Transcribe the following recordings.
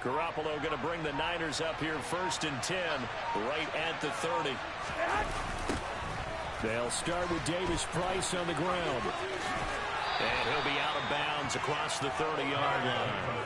Garoppolo going to bring the Niners up here 1st and 10, right at the 30. They'll start with Davis Price on the ground. And he'll be out of bounds across the 30-yard line.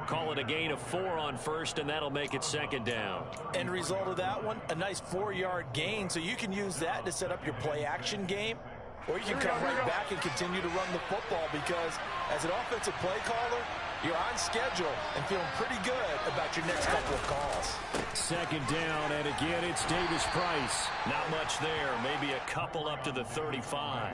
Call it a gain of 4 on 1st, and that'll make it 2nd down. End result of that one, a nice 4-yard gain, so you can use that to set up your play-action game, or you can come right back and continue to run the football because as an offensive play caller, you're on schedule and feeling pretty good about your next couple of calls. 2nd down, and again, it's Davis Price. Not much there, maybe a couple up to the 35.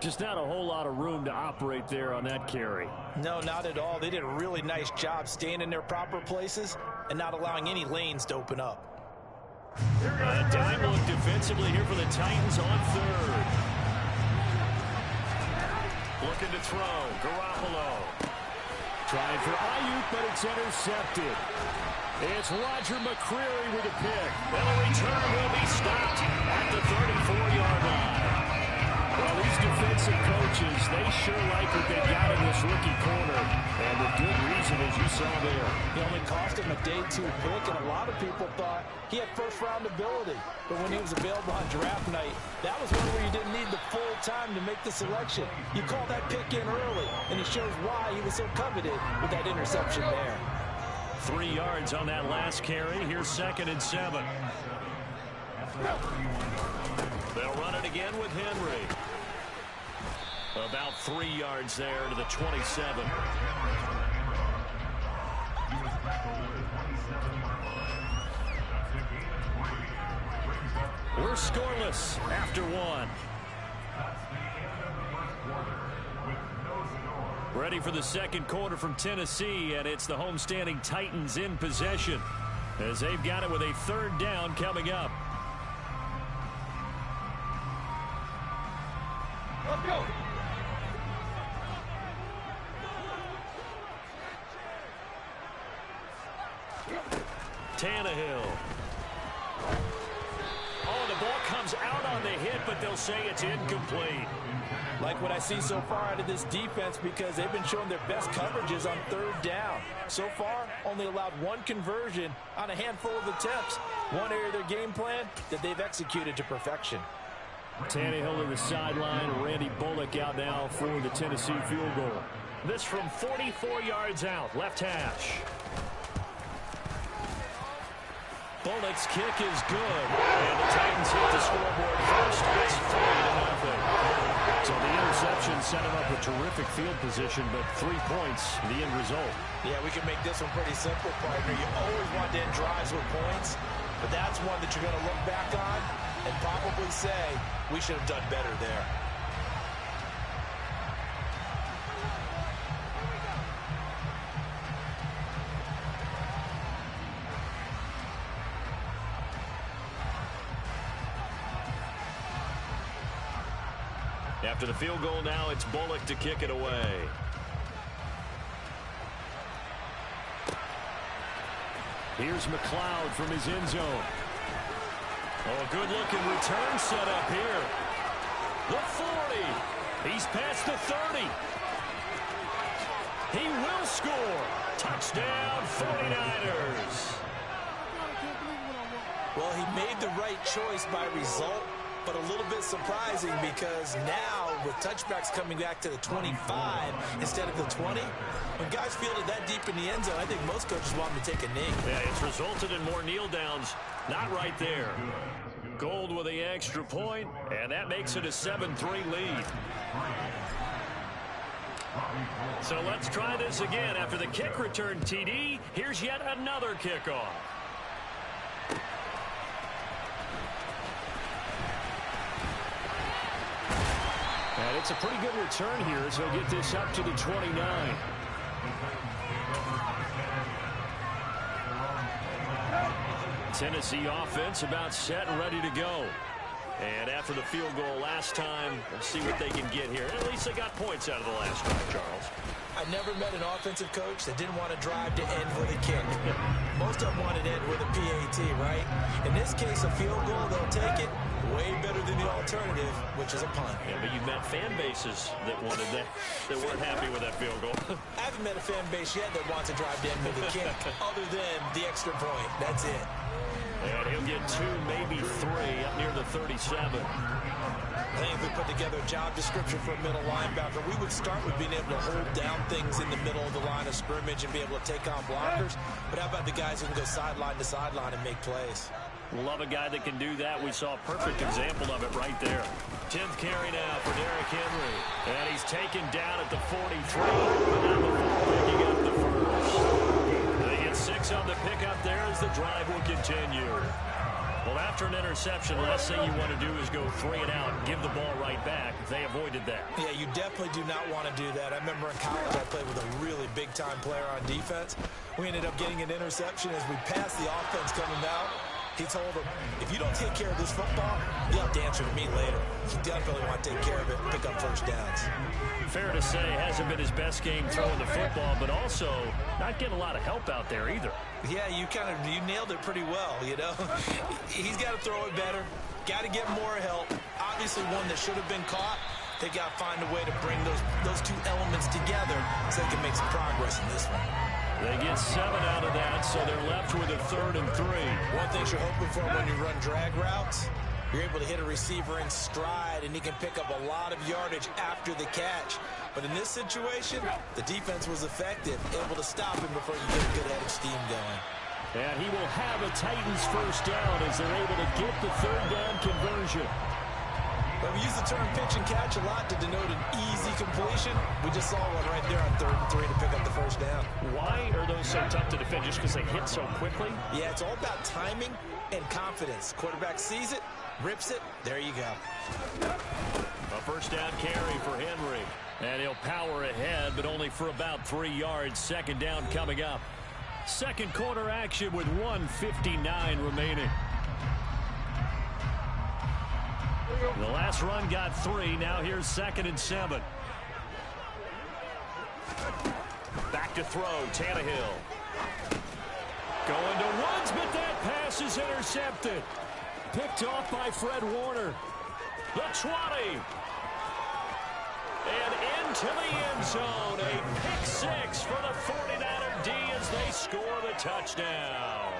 Just not a whole lot of room to operate there on that carry. No, not at all. They did a really nice job staying in their proper places and not allowing any lanes to open up. A dime look defensively here for the Titans on 3rd. Looking to throw. Garoppolo. Trying for Ayuk, but it's intercepted. It's Roger McCreary with a pick. And the return will be stopped at the 34-yard line. Well, these defensive coaches, they sure like what they got in this rookie corner. And with good reason, as you saw there. He only cost him a day 2 pick, and a lot of people thought he had first-round ability. But when he was available on draft night, that was one where you didn't need the full time to make the selection. You call that pick in early, and it shows why he was so coveted with that interception there. 3 yards on that last carry. Here's 2nd and 7. They'll run it again with Henry. About 3 yards there to the 27. We're scoreless after 1. Ready for the 2nd quarter from Tennessee, and it's the homestanding Titans in possession as they've got it with a 3rd down coming up. Let's go. Tannehill. Oh, the ball comes out on the hit, but they'll say it's incomplete. Like what I see so far out of this defense because they've been showing their best coverages on 3rd down. So far, only allowed 1 conversion on a handful of attempts. One area of their game plan that they've executed to perfection. Tannehill to the sideline. Randy Bullock out now for the Tennessee field goal. This from 44 yards out, left hash. Bullock's kick is good. And the Titans hit the scoreboard first. It's 3-0. So the interception set him up a terrific field position, but 3 points, the end result. Yeah, we can make this one pretty simple, partner. You always want to end drives with points, but that's one that you're going to look back on and probably say, we should have done better there. After the field goal now, it's Bullock to kick it away. Here's McLeod from his end zone. Oh, good-looking return set up here. The 40. He's past the 30. He will score. Touchdown, 49ers. Well, he made the right choice by result, but a little bit surprising because now with touchbacks coming back to the 25 instead of the 20, when guys field it that deep in the end zone, I think most coaches want them to take a knee. Yeah, it's resulted in more kneel downs. Not right there. Gold with the extra point, and that makes it a 7-3 lead. So let's try this again. After the kick return TD, here's yet another kickoff. And it's a pretty good return here, so he'll get this up to the 29. Tennessee offense about set and ready to go. And after the field goal last time, let's see what they can get here. At least they got points out of the last drive, Charles. I never met an offensive coach that didn't want to drive to end with a kick. Most of them wanted to end with a PAT. guarantee, right? In this case, a field goal, they'll take it. Way better than the alternative, which is a punt. Yeah, but you've met fan bases that wanted that weren't happy with that field goal. I haven't met a fan base yet that wants to drive down with a kick other than the extra point. That's it. And he'll get 2, maybe 3 up near the 37. I think if we put together a job description for a middle linebacker, we would start with being able to hold down things in the middle of the line of scrimmage and be able to take on blockers. But how about the guys who can go sideline to sideline and make plays? Love a guy that can do that. We saw a perfect example of it right there. 10th carry now for Derrick Henry. And he's taken down at the 43. Picking up the first. They get 6 on the pickup there as the drive will continue. Well, after an interception, the last thing you want to do is go 3 and out and give the ball right back. They avoided that. Yeah, you definitely do not want to do that. I remember in college I played with a really big-time player on defense. We ended up getting an interception as we passed the offense coming out. He told him, if you don't take care of this football, you'll have to answer to me later. You definitely want to take care of it and pick up first downs. Fair to say, hasn't been his best game throwing the football, but also not getting a lot of help out there either. Yeah, you nailed it pretty well, you know. He's got to throw it better, got to get more help. Obviously one that should have been caught. They got to find a way to bring those 2 elements together so they can make some progress in this one. They get 7 out of that, so they're left with a 3rd and 3. One thing you're hoping for when you run drag routes, you're able to hit a receiver in stride, and he can pick up a lot of yardage after the catch. But in this situation, the defense was effective, able to stop him before you get a good head of steam going. And he will have a Titans first down as they're able to get the 3rd down conversion. But we use the term pitch and catch a lot to denote an easy completion. We just saw one right there on 3rd and 3 to pick up the first down. Why are those so tough to defend? Just because they hit so quickly? Yeah, it's all about timing and confidence. Quarterback sees it, rips it, there you go. A first down carry for Henry. And he'll power ahead, but only for about 3 yards. 2nd down coming up. 2nd quarter action with 1:59 remaining. The last run got 3. Now here's 2nd and 7. Back to throw. Tannehill. Going to Woods, but that pass is intercepted. Picked off by Fred Warner. The 20. And into the end zone. A pick 6 for the 49er D as they score the touchdown.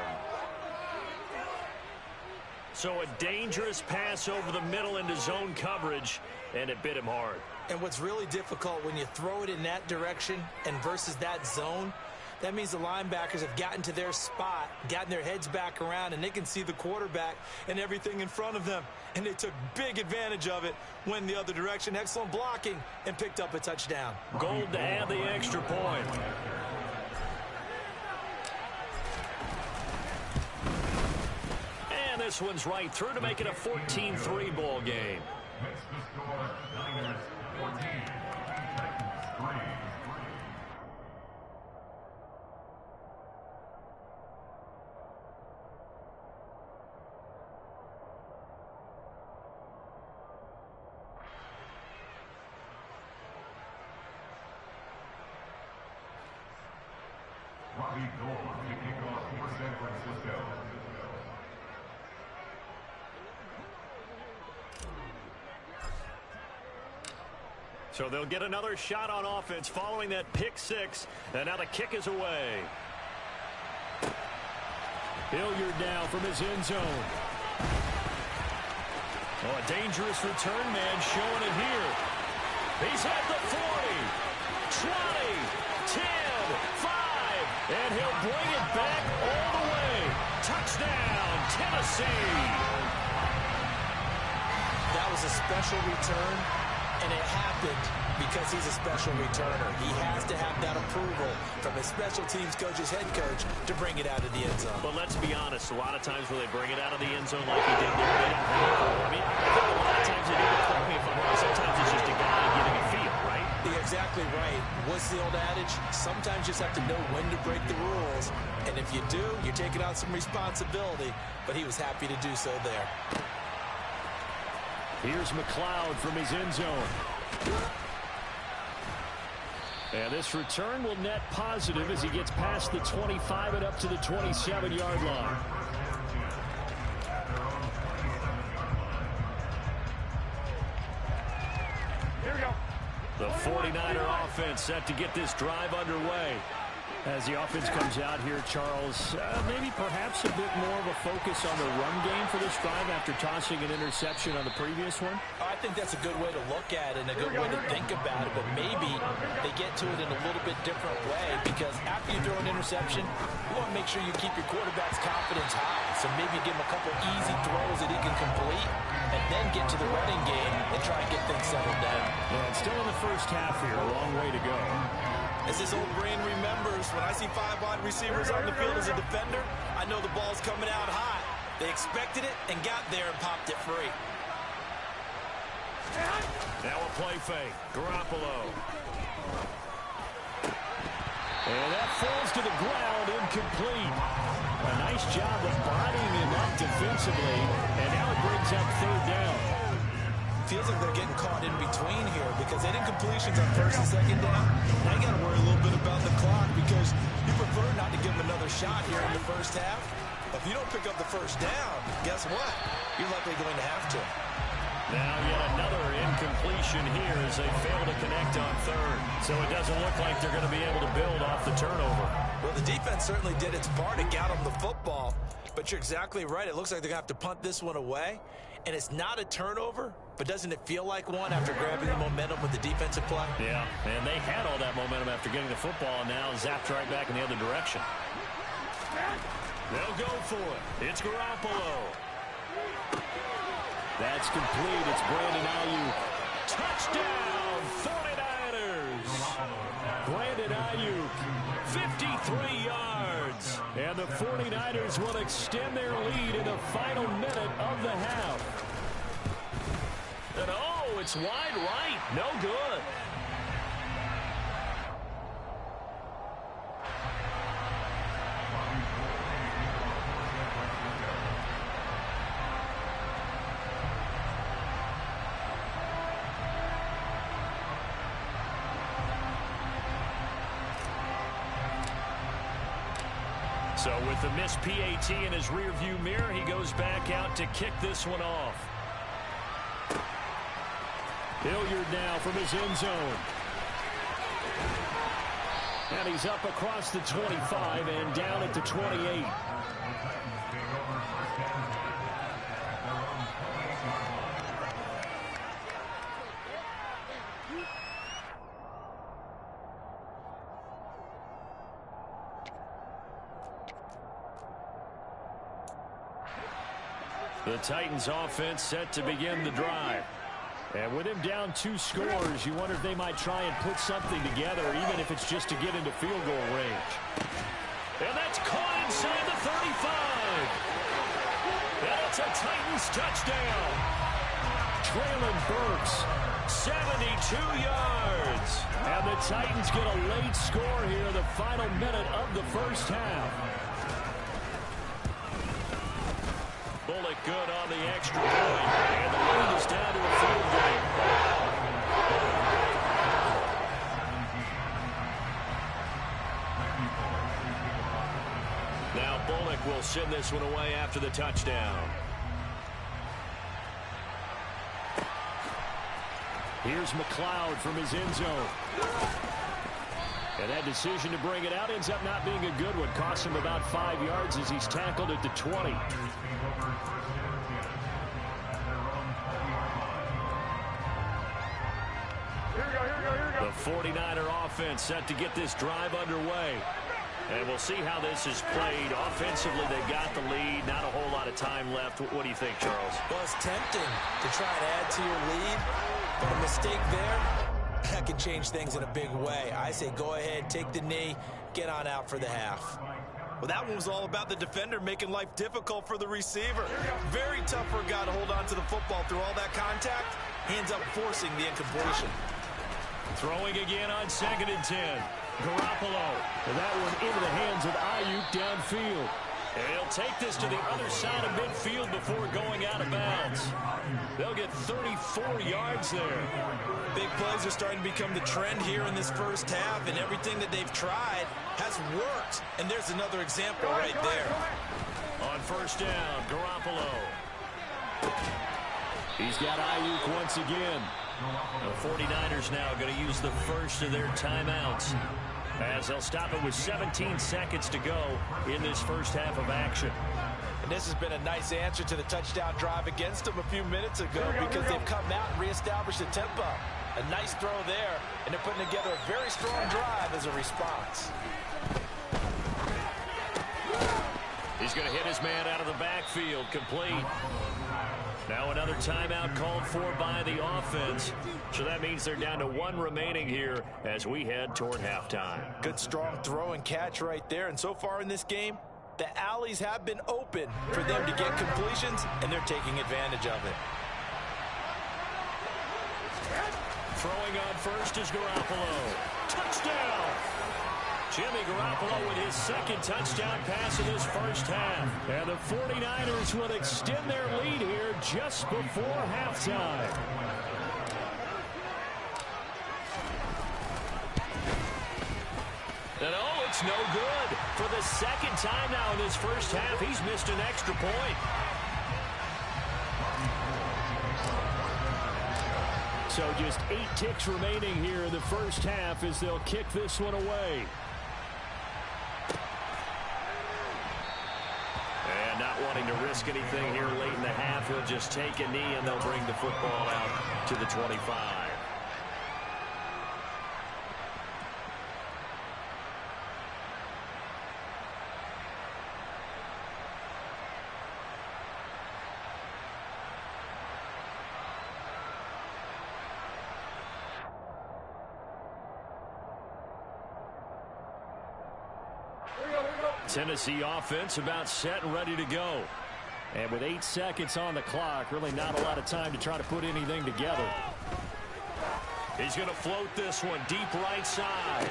So a dangerous pass over the middle into zone coverage, and it bit him hard. And what's really difficult when you throw it in that direction and versus that zone, that means the linebackers have gotten to their spot, gotten their heads back around, and they can see the quarterback and everything in front of them. And they took big advantage of it, went the other direction, excellent blocking, and picked up a touchdown. Gold to add the extra point. And this one's right through to make it a 14-3 ball game. So they'll get another shot on offense following that pick 6. And now the kick is away. Hilliard now from his end zone. Oh, a dangerous return man showing it here. He's at the 40, 20, 10, 5, and he'll bring it back all the way. Touchdown, Tennessee. That was a special return. And it happened because he's a special returner. He has to have that approval from his special teams coach's head coach to bring it out of the end zone. But let's be honest, a lot of times when they bring it out of the end zone like he did there, they don't have it. I mean, I think a lot of times they do it. Correct me if I'm wrong. Sometimes it's just a guy getting a feel, right? You're exactly right. What's the old adage? Sometimes you just have to know when to break the rules. And if you do, you're taking on some responsibility. But he was happy to do so there. Here's McLeod from his end zone. And this return will net positive as he gets past the 25 and up to the 27-yard line. 49er offense set to get this drive underway. As the offense comes out here, Charles, maybe perhaps a bit more of a focus on the run game for this drive after tossing an interception on the previous one? I think that's a good way to look at it and a good way to think about it, but maybe they get to it in a little bit different way because after you throw an interception, you want to make sure you keep your quarterback's confidence high. So maybe give him a couple easy throws that he can complete and then get to the running game and try and get things settled down. Yeah, it's still in the first half here, a long way to go. As this old brain remembers, when I see 5 wide receivers on the field as a defender, I know the ball's coming out high. They expected it and got there and popped it free. Now a play fake. Garoppolo. And that falls to the ground, incomplete. A nice job of bodying him up defensively, and now it brings up third down. Feels like they're getting caught in between here because they did completions on first and second down. Now you got to worry a little bit about the clock because you prefer not to give them another shot here in the first half. If you don't pick up the first down, guess what? You're likely going to have to. Now yet another incompletion here as they fail to connect on third. So it doesn't look like they're going to be able to build off the turnover. Well, the defense certainly did its part to get them the football. But you're exactly right. It looks like they're going to have to punt this one away. And it's not a turnover, but doesn't it feel like one after grabbing the momentum with the defensive play? Yeah, and they had all that momentum after getting the football and now zapped right back in the other direction. They'll go for it. It's Garoppolo. That's complete. It's Brandon Ayuk. Touchdown, 49ers. Brandon Ayuk, 53 yards. And the 49ers will extend their lead in the final minute of the half. And oh, it's wide right. No good. So with the missed PAT in his rearview mirror, he goes back out to kick this one off. Hilliard now from his end zone. And he's up across the 25 and down at the 28. The Titans offense set to begin the drive. And with him down 2 scores, you wonder if they might try and put something together, even if it's just to get into field goal range. And that's caught inside the 35. And it's a Titans touchdown. Traylon Burks, 72 yards. And the Titans get a late score here in the final minute of the first half. Bullock good on the extra point. And the lead is down to a field goal. Now Bullock will send this one away after the touchdown. Here's McLeod from his end zone. And that decision to bring it out ends up not being a good one. Costs him about 5 yards as he's tackled at the 20. The 49er offense set to get this drive underway. And we'll see how this is played. Offensively, they got the lead. Not a whole lot of time left. What do you think, Charles? Well, it's tempting to try and add to your lead, but a mistake there, that can change things in a big way. I say go ahead, take the knee, get on out for the half. Well, that one was all about the defender making life difficult for the receiver. Very tough for a guy to hold on to the football through all that contact. He ends up forcing the incompletion. Throwing again on 2nd and 10. Garoppolo. And that one into the hands of Ayuk downfield. And he'll take this to the other side of midfield before going out of bounds. They'll get 34 yards there. Big plays are starting to become the trend here in this first half, and everything that they've tried has worked. And there's another example right there. On first down, Garoppolo. He's got Ayuk once again. The 49ers now going to use the first of their timeouts, as they'll stop it with 17 seconds to go in this first half of action. And this has been a nice answer to the touchdown drive against them a few minutes ago, because they've come out and reestablished the tempo. A nice throw there, and they're putting together a very strong drive as a response. He's going to hit his man out of the backfield, complete. Now another timeout called for by the offense. So that means they're down to one remaining here as we head toward halftime. Good strong throw and catch right there. And so far in this game, the alleys have been open for them to get completions, and they're taking advantage of it. Throwing on first is Garoppolo. Touchdown! Jimmy Garoppolo with his second touchdown pass in this first half. And the 49ers will extend their lead here just before halftime. And oh, it's no good. For the second time now in this first half, he's missed an extra point. So just 8 ticks remaining here in the first half as they'll kick this one away. And not wanting to risk anything here late in the half, he'll just take a knee and they'll bring the football out to the 25. Tennessee offense about set and ready to go. And with 8 seconds on the clock, really not a lot of time to try to put anything together. He's going to float this one deep right side.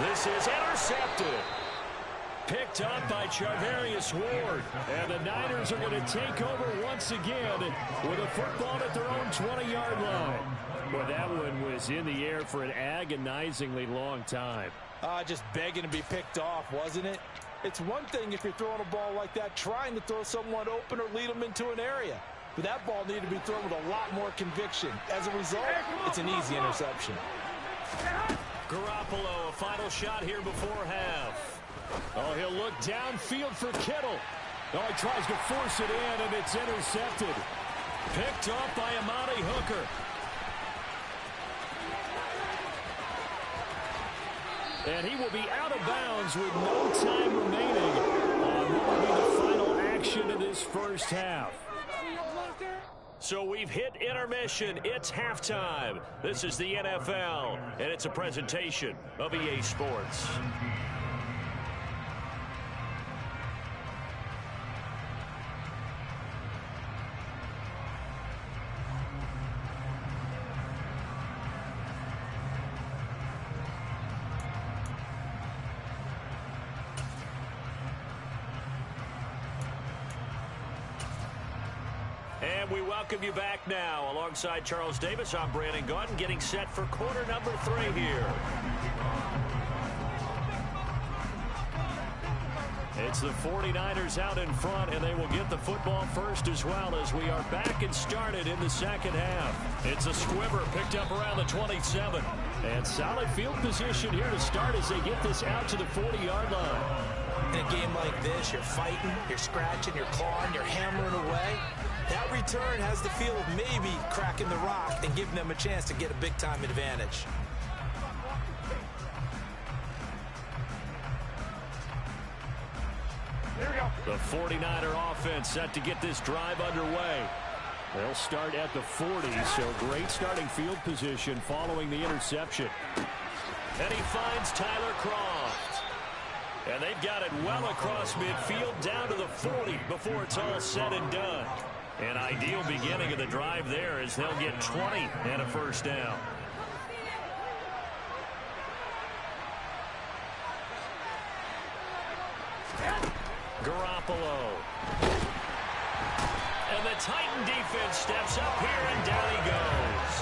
This is intercepted. Picked up by Charvarius Ward. And the Niners are going to take over once again with a football at their own 20-yard line. Well, that one was in the air for an agonizingly long time. Just begging to be picked off, wasn't it? It's one thing if you're throwing a ball like that, trying to throw someone open or lead them into an area. But that ball needed to be thrown with a lot more conviction. As a result, it's an easy interception. Garoppolo, a final shot here before half. Oh, he'll look downfield for Kittle. Oh, he tries to force it in, and it's intercepted. Picked off by Amani Hooker. And he will be out of bounds with no time remaining on what will be the final action of this first half. So we've hit intermission. It's halftime. This is the NFL, and it's a presentation of EA Sports. And we welcome you back now. Alongside Charles Davis, I'm Brandon Gaudin, getting set for quarter number 3 here. It's the 49ers out in front, and they will get the football first as well as we are back and started in the second half. It's a squibber picked up around the 27. And solid field position here to start as they get this out to the 40-yard line. In a game like this, you're fighting, you're scratching, you're clawing, you're hammering away. That return has the feel of maybe cracking the rock and giving them a chance to get a big-time advantage. The 49er offense set to get this drive underway. They'll start at the 40, so great starting field position following the interception. And he finds Tyler Kroft. And they've got it well across midfield down to the 40 before it's all said and done. An ideal beginning of the drive there as they'll get 20 and a first down. Garoppolo. And the Titan defense steps up here, and down he goes.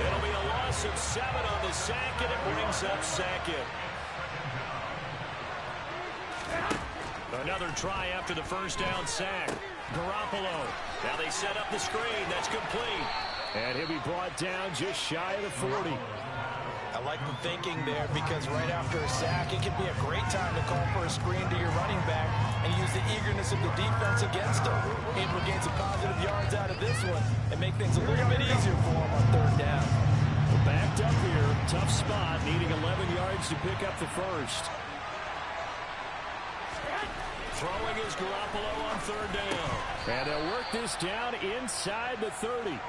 It'll be a loss of 7 on the sack, and it brings up second. Another try after the first down sack. Garoppolo. Now they set up the screen. That's complete. And he'll be brought down just shy of the 40. I like the thinking there because right after a sack, it can be a great time to call for a screen to your running back and use the eagerness of the defense against him. Able to gain some positive yards out of this one and make things a little bit easier for him on third down. We're backed up here. Tough spot, needing 11 yards to pick up the first. Throwing is Garoppolo on third down. And they'll work this down inside the 30.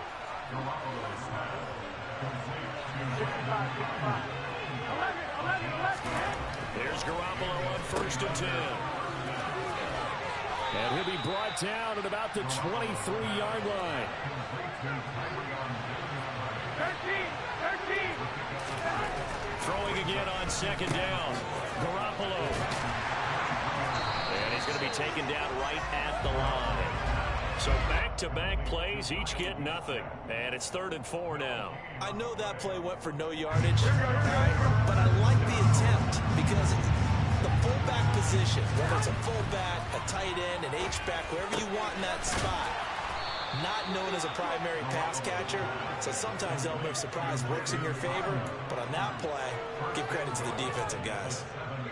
There's Garoppolo on first and 10. And he'll be brought down at about the 23-yard line. 13. Throwing again on second down. Garoppolo. And he's going to be taken down right at the line. So back-to-back plays, each get nothing. And it's 3rd and 4 now. I know that play went for no yardage, right? But I like the attempt because the fullback position, whether it's a fullback, a tight end, an H-back, wherever you want in that spot, not known as a primary pass catcher. So sometimes the element of surprise works in your favor. But on that play, give credit to the defensive guys.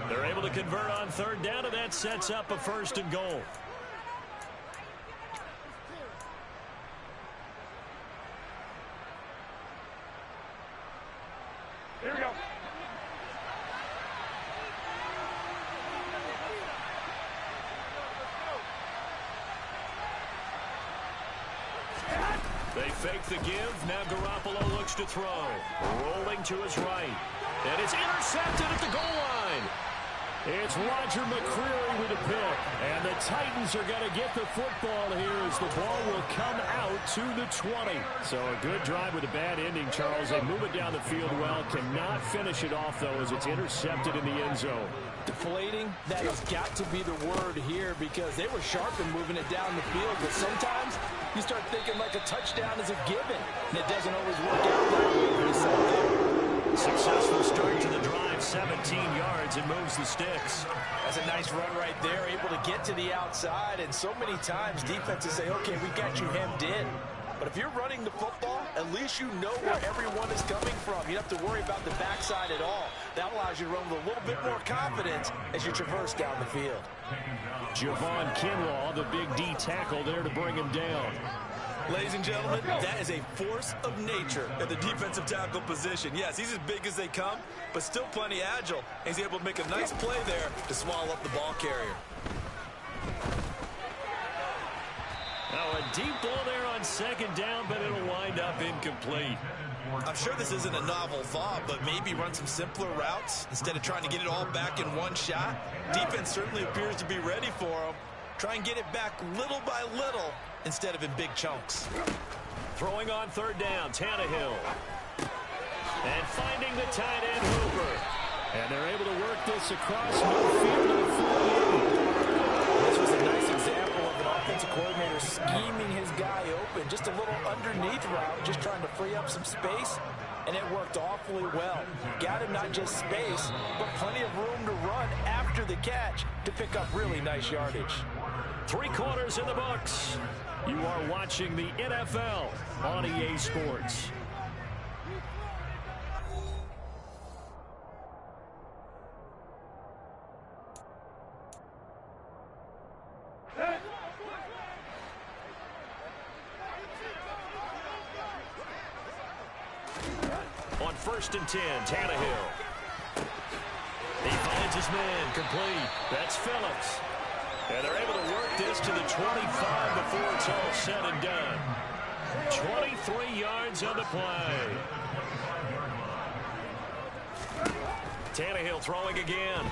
They're able to convert on third down, and that sets up a 1st and goal. Here we go. They fake the give. Now Garoppolo looks to throw. Rolling to his right. And it's intercepted at the goal line. It's Roger McCreary with a pick. And the Titans are going to get the football here as the ball will come out to the 20. So a good drive with a bad ending, Charles. They move it down the field well. Cannot finish it off, though, as it's intercepted in the end zone. Deflating, that has got to be the word here because they were sharp in moving it down the field. But sometimes you start thinking like a touchdown is a given, and it doesn't always work out that way. Successful start to the drive, 17 yards, and moves the sticks. That's a nice run right there, able to get to the outside, and so many times defenses say, okay, we got you hemmed in. But if you're running the football, at least you know where everyone is coming from. You don't have to worry about the backside at all. That allows you to run with a little bit more confidence as you traverse down the field. Javon Kinlaw, the big D tackle there to bring him down. Ladies and gentlemen, that is a force of nature at the defensive tackle position. Yes, he's as big as they come, but still plenty agile. He's able to make a nice play there to swallow up the ball carrier. Now a deep ball there on second down, but it'll wind up incomplete. I'm sure this isn't a novel thought, but maybe run some simpler routes instead of trying to get it all back in one shot. Defense certainly appears to be ready for him. Try and get it back little by little instead of in big chunks. Throwing on third down, Tannehill. And finding the tight end, Hooper. And they're able to work this across midfield to the 48. This was a nice example of an offensive coordinator scheming his guy open. Just a little underneath route, just trying to free up some space, and it worked awfully well. Got him not just space, but plenty of room to run after the catch to pick up really nice yardage. 3 quarters in the books. You are watching the NFL on EA Sports. On 1st and 10, Tannehill. He finds his man, complete. That's Phillips. And they're able to work this to the 25 before it's all said and done. 23 yards on the play. Tannehill throwing again.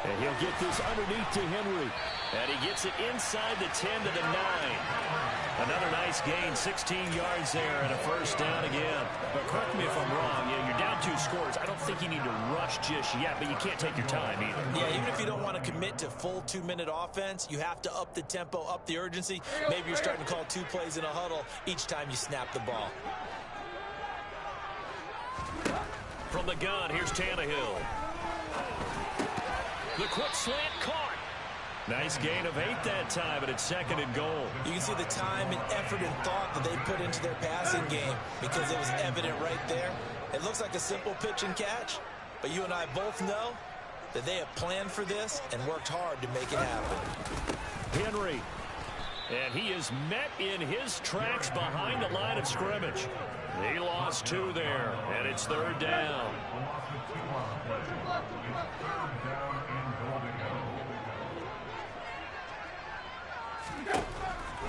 And he'll get this underneath to Henry. And he gets it inside the 10 to the 9. Another nice gain, 16 yards there, and a first down again. But correct me if I'm wrong. Yeah, you're down 2 scores. I don't think you need to rush just yet, but you can't take your time either. Yeah, even if you don't want to commit to full 2-minute offense, you have to up the tempo, up the urgency. Maybe you're starting to call 2 plays in a huddle each time you snap the ball. From the gun, here's Tannehill. The quick slant caught. Nice gain of 8 that time, but it's second and goal. You can see the time and effort and thought that they put into their passing game because it was evident right there. It looks like a simple pitch and catch, but you and I both know that they have planned for this and worked hard to make it happen. Henry. And he is met in his tracks behind the line of scrimmage. He lost 2 there, and it's third down.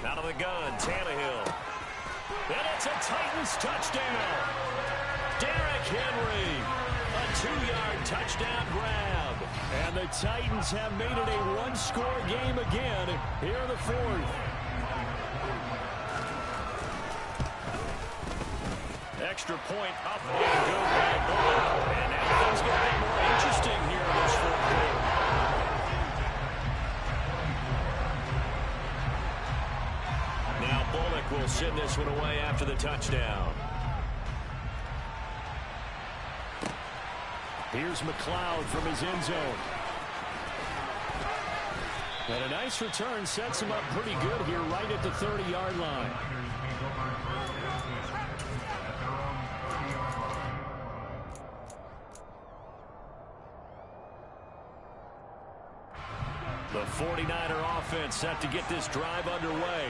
Out of the gun, Tannehill. And it's a Titans touchdown. Derrick Henry, a 2-yard touchdown grab. And the Titans have made it a one-score game again here in the fourth. Extra point up and good by Bullock. And now things get a bit more interesting here in this fourth quarter. Now Bullock will send this one away after the touchdown. Here's McLeod from his end zone. And a nice return sets him up pretty good here right at the 30-yard line. The 49er offense set to get this drive underway.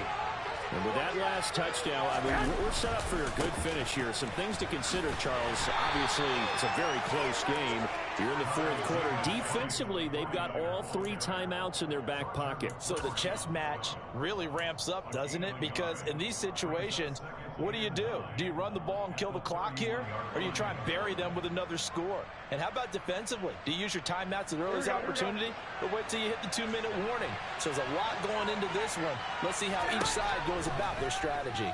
And with that last touchdown, I mean, we're set up for a good finish here. Some things to consider, Charles. Obviously, it's a very close game. You're in the fourth quarter. Defensively, they've got all 3 timeouts in their back pocket. So the chess match really ramps up, doesn't it? Because in these situations, what do? Do you run the ball and kill the clock here? Or do you try and bury them with another score? And how about defensively? Do you use your timeouts at earliest opportunity? Or wait till you hit the 2-minute warning? So there's a lot going into this one. Let's see how each side goes about their strategy.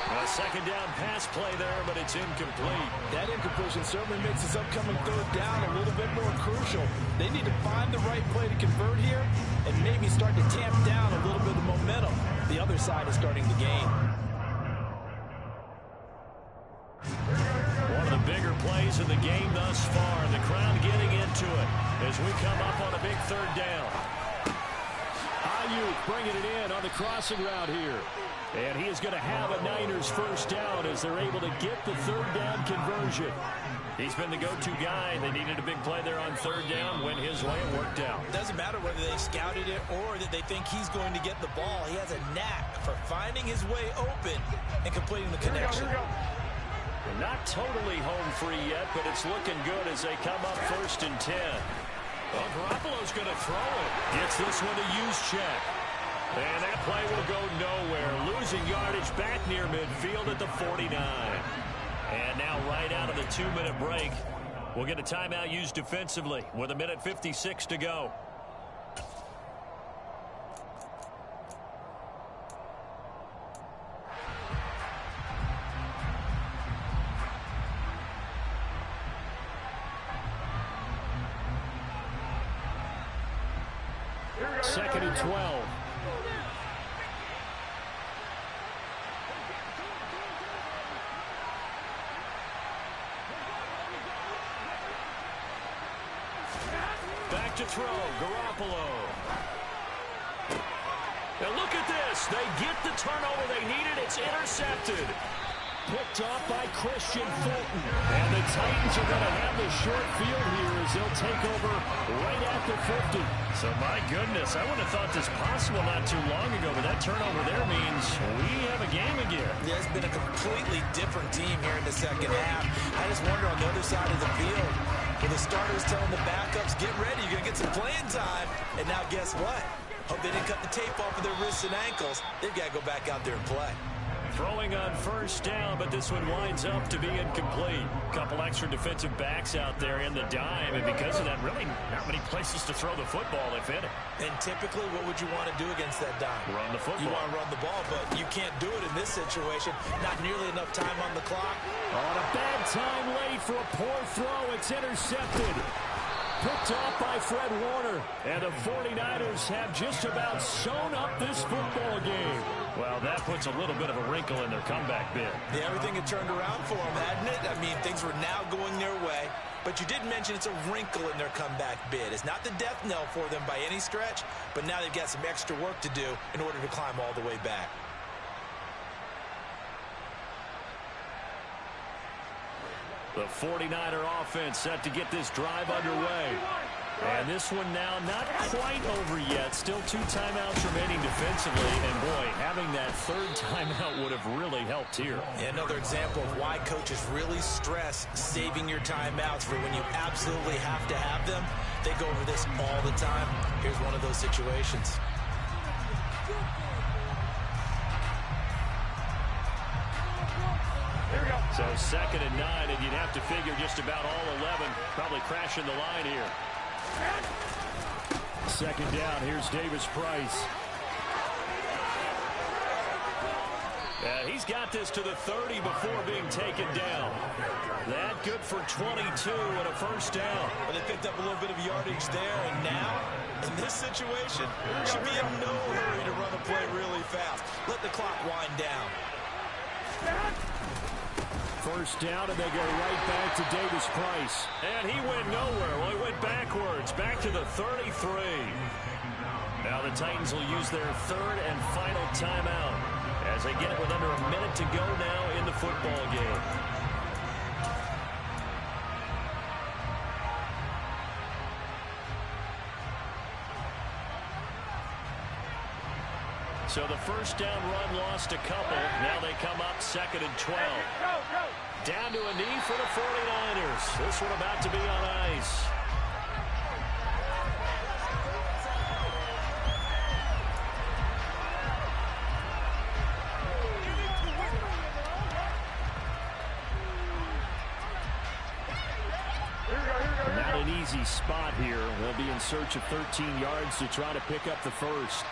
A second down pass play there, but it's incomplete. That incompletion certainly makes this upcoming third down a little bit more crucial. They need to find the right play to convert here and maybe start to tamp down a little bit of momentum. The other side is starting to gain. One of the bigger plays in the game thus far, and the crowd getting into it as we come up on a big third down. Ayuk bringing it in on the crossing route here. And he is going to have a Niners first down as they're able to get the third down conversion. He's been the go-to guy. They needed a big play there on third down. Went his way, it worked out. Doesn't matter whether they scouted it or that they think he's going to get the ball. He has a knack for finding his way open and completing the connection. Not totally home free yet, but it's looking good as they come up 1st and 10. Well, Garoppolo's going to throw it. Gets this one to use check. And that play will go nowhere. Losing yardage back near midfield at the 49. And now right out of the 2-minute break, we'll get a timeout used defensively with 1:56 to go. Second and 12. Back to throw, Garoppolo. Now look at this. They get the turnover they needed. It's intercepted. Picked off by Christian Fulton. And the Titans are going to have the short field here as they'll take over right at the 50. So, my goodness, I would have thought this possible not too long ago, but that turnover there means we have a game again. Yeah, it's been a completely different team here in the second half. I just wonder on the other side of the field, with the starters telling the backups, get ready, you're going to get some playing time. And now guess what? Hope they didn't cut the tape off of their wrists and ankles. They've got to go back out there and play. Throwing on first down, but this one winds up to be incomplete. A couple extra defensive backs out there in the dime, and because of that, really not many places to throw the football, if any. And typically, what would you want to do against that dime? Run the football. You want to run the ball, but you can't do it in this situation. Not nearly enough time on the clock. On a bad time late for a poor throw. It's intercepted. picked off by Fred Warner. And the 49ers have just about sewn up this football game. Well, that puts a little bit of a wrinkle in their comeback bid. Yeah, everything had turned around for them, hadn't it? I mean, things were now going their way. But you did mention it's a wrinkle in their comeback bid. It's not the death knell for them by any stretch, but now they've got some extra work to do in order to climb all the way back. The 49er offense set to get this drive underway. And this one now not quite over yet. Still 2 timeouts remaining defensively. And, boy, having that third timeout would have really helped here. Yeah, another example of why coaches really stress saving your timeouts for when you absolutely have to have them. They go over this all the time. Here's one of those situations. So 2nd and 9, and you'd have to figure just about all 11 probably crashing the line here. 2nd down, here's Davis Price. He's got this to the 30 before being taken down. That good for 22 and a first down. But they picked up a little bit of yardage there, and now, in this situation, should be in no hurry to run a play really fast. Let the clock wind down. First down, and they go right back to Davis Price. And he went nowhere. Well, he went backwards, back to the 33. Now the Titans will use their 3rd and final timeout as they get it with under a minute to go now in the football game. So the first down run lost a couple. Now they come up 2nd and 12. Down to a knee for the 49ers. This one about to be on ice. Not an easy spot here. They'll be in search of 13 yards to try to pick up the first.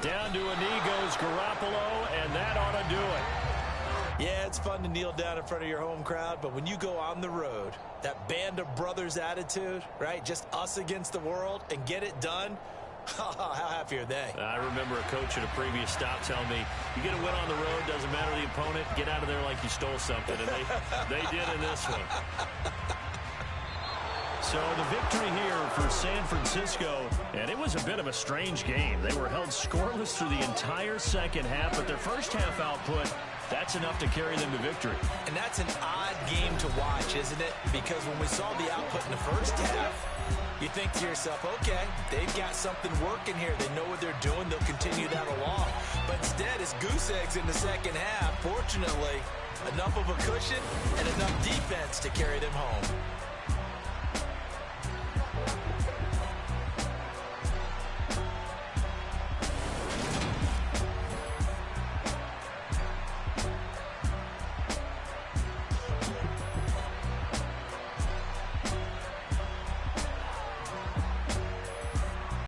Down to a knee goes Garoppolo, and that ought to do it. Yeah, it's fun to kneel down in front of your home crowd, but when you go on the road, that band of brothers attitude, right, just us against the world, and get it done, how happy are they? I remember a coach at a previous stop telling me, you get a win on the road, doesn't matter the opponent, get out of there like you stole something, and they did in this one. So the victory here for San Francisco, and it was a bit of a strange game. They were held scoreless through the entire second half, but their first half output, that's enough to carry them to victory. And that's an odd game to watch, isn't it? Because when we saw the output in the first half, you think to yourself, okay, they've got something working here. They know what they're doing. They'll continue that along. But instead, it's goose eggs in the second half. Fortunately, enough of a cushion and enough defense to carry them home.